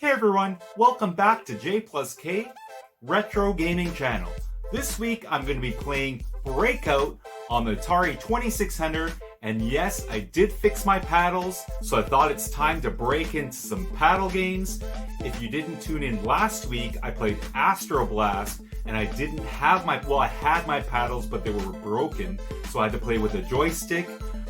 Hey everyone, welcome back to J plus K Retro Gaming Channel. This week I'm going to be playing Breakout on the Atari 2600, and yes, I did fix my paddles, so I thought it's time to break into some paddle games. If you didn't tune in last week, I played Astroblast, and I didn't have I had my paddles, but they were broken, so I had to play with a joystick,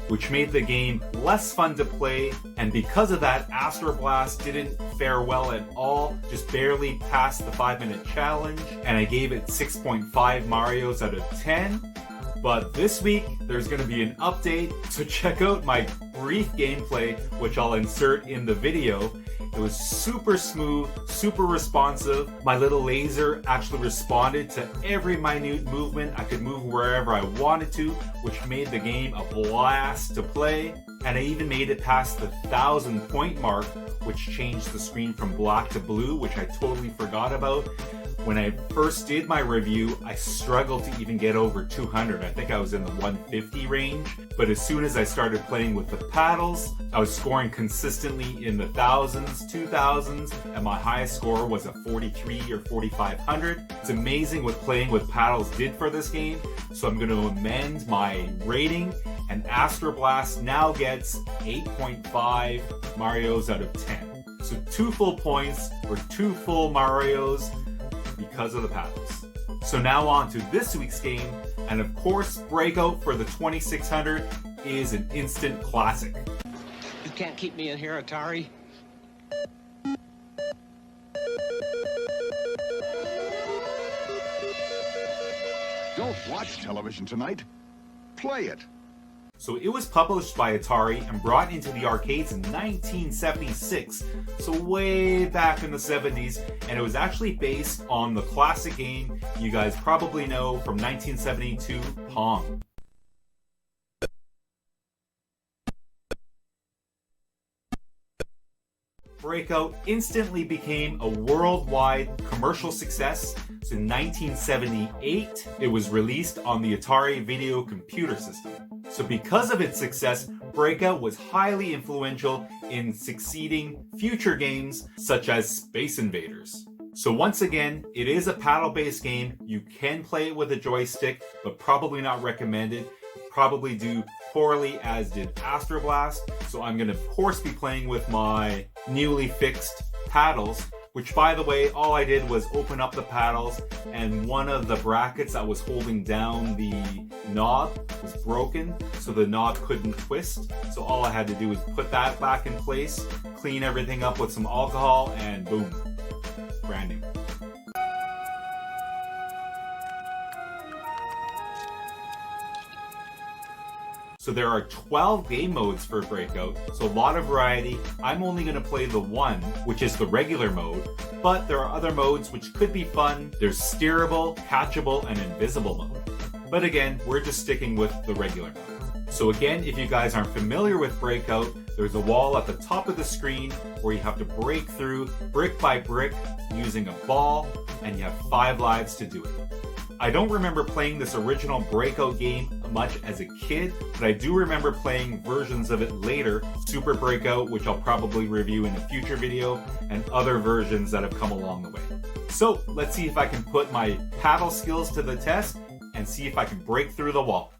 which made the game less fun to play, and because of that, Astroblast didn't fare well at all, just barely passed the 5-minute challenge, and I gave it 6.5 Marios out of 10. But this week, there's going to be an update, so check out my brief gameplay, which I'll insert in the video. It was super smooth, super responsive. My little laser actually responded to every minute movement. I could move wherever I wanted to, which made the game a blast to play. And I even made it past the 1,000 point mark, which changed the screen from black to blue, which I totally forgot about. When I first did my review, I struggled to even get over 200. I think I was in the 150 range. But as soon as I started playing with the paddles, I was scoring consistently in the thousands, 2000s, and my highest score was a 43 or 4500. It's amazing what playing with paddles did for this game. So I'm going to amend my rating, and Astroblast now gets 8.5 Marios out of 10. So 2 full points or 2 full Marios because of the paddles. So now on to this week's game, and of course Breakout for the 2600 is an instant classic. You can't keep me in here, Atari. Don't watch television tonight. Play it. So it was published by Atari and brought into the arcades in 1976, so way back in the 70s, and it was actually based on the classic game you guys probably know from 1972, Pong. Breakout instantly became a worldwide commercial success. So in 1978, it was released on the Atari Video Computer System. So because of its success, Breakout was highly influential in succeeding future games such as Space Invaders. So once again, it is a paddle-based game. You can play it with a joystick, but probably not recommended. Probably do poorly, as did Astroblast. So I'm going to of course be playing with my newly fixed paddles, which by the way, all I did was open up the paddles, and one of the brackets that was holding down the knob was broken, so the knob couldn't twist. So all I had to do was put that back in place, clean everything up with some alcohol, and boom, brand new. So there are 12 game modes for Breakout, so a lot of variety. I'm only going to play the one, which is the regular mode, but there are other modes which could be fun. There's steerable, catchable, and invisible mode. But again, we're just sticking with the regular mode. So again, if you guys aren't familiar with Breakout, there's a wall at the top of the screen where you have to break through brick by brick using a ball, and you have 5 lives to do it. I don't remember playing this original Breakout game much as a kid, but I do remember playing versions of it later, Super Breakout, which I'll probably review in a future video, and other versions that have come along the way. So let's see if I can put my paddle skills to the test and see if I can break through the wall.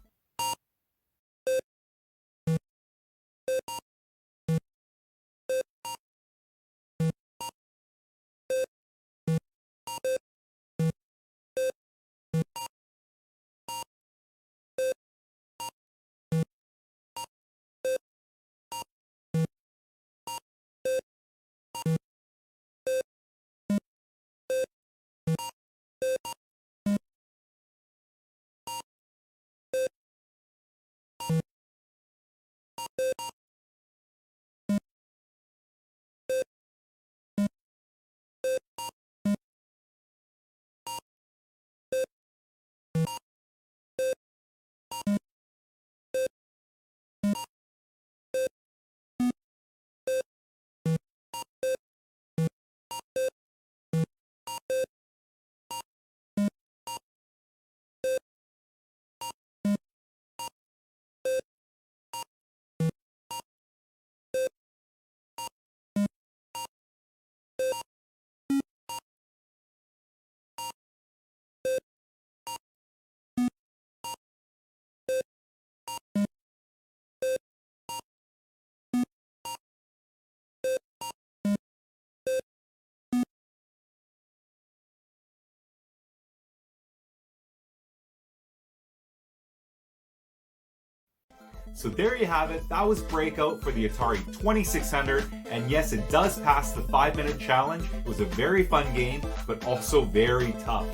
So there you have it. That was Breakout for the Atari 2600. And yes, it does pass the 5-minute challenge. It was a very fun game, but also very tough.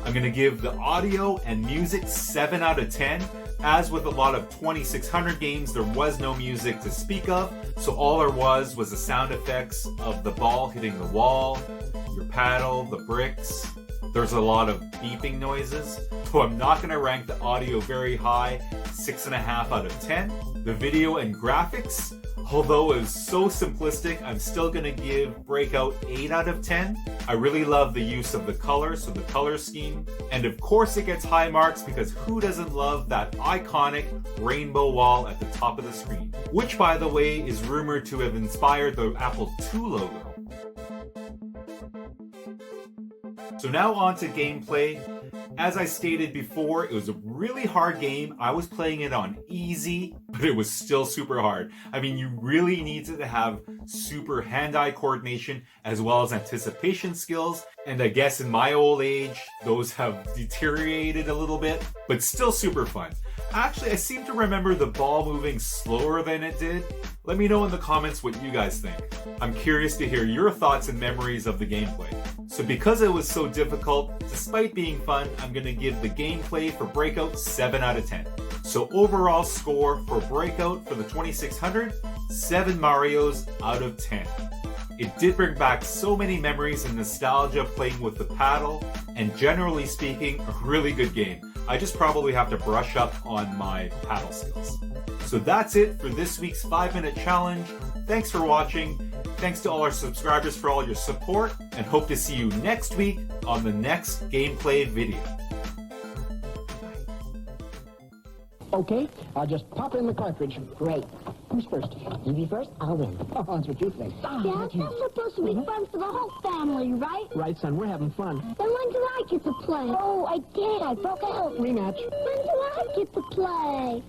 I'm going to give the audio and music 7 out of 10. As with a lot of 2600 games, there was no music to speak of. So all there was the sound effects of the ball hitting the wall, your paddle, the bricks. There's a lot of beeping noises. So I'm not going to rank the audio very high, 6.5 out of 10. The video and graphics, although it was so simplistic, I'm still going to give Breakout 8 out of 10. I really love the use of the colors, so the color scheme. And of course it gets high marks because who doesn't love that iconic rainbow wall at the top of the screen? Which, by the way, is rumored to have inspired the Apple II logo. So now on to gameplay. As I stated before, it was a really hard game. I was playing it on easy, but it was still super hard. I mean, you really needed to have super hand-eye coordination as well as anticipation skills. And I guess in my old age, those have deteriorated a little bit, but still super fun. Actually, I seem to remember the ball moving slower than it did. Let me know in the comments what you guys think. I'm curious to hear your thoughts and memories of the gameplay. So because it was so difficult, despite being fun, I'm going to give the gameplay for Breakout 7 out of 10. So overall score for Breakout for the 2600, 7 Marios out of 10. It did bring back so many memories and nostalgia playing with the paddle, and generally speaking, a really good game. I just probably have to brush up on my paddle skills. So that's it for this week's 5-minute challenge. Thanks for watching. Thanks to all our subscribers for all your support, and hope to see you next week on the next gameplay video. Okay, I'll just pop in the cartridge. Great. Who's first? You be first? I'll win. Oh, that's what you think. Dad, that's supposed to be fun for the whole family, right? Right, son, we're having fun. Then when do I get to play? Oh, I did. I broke out. Rematch. When do I get to play?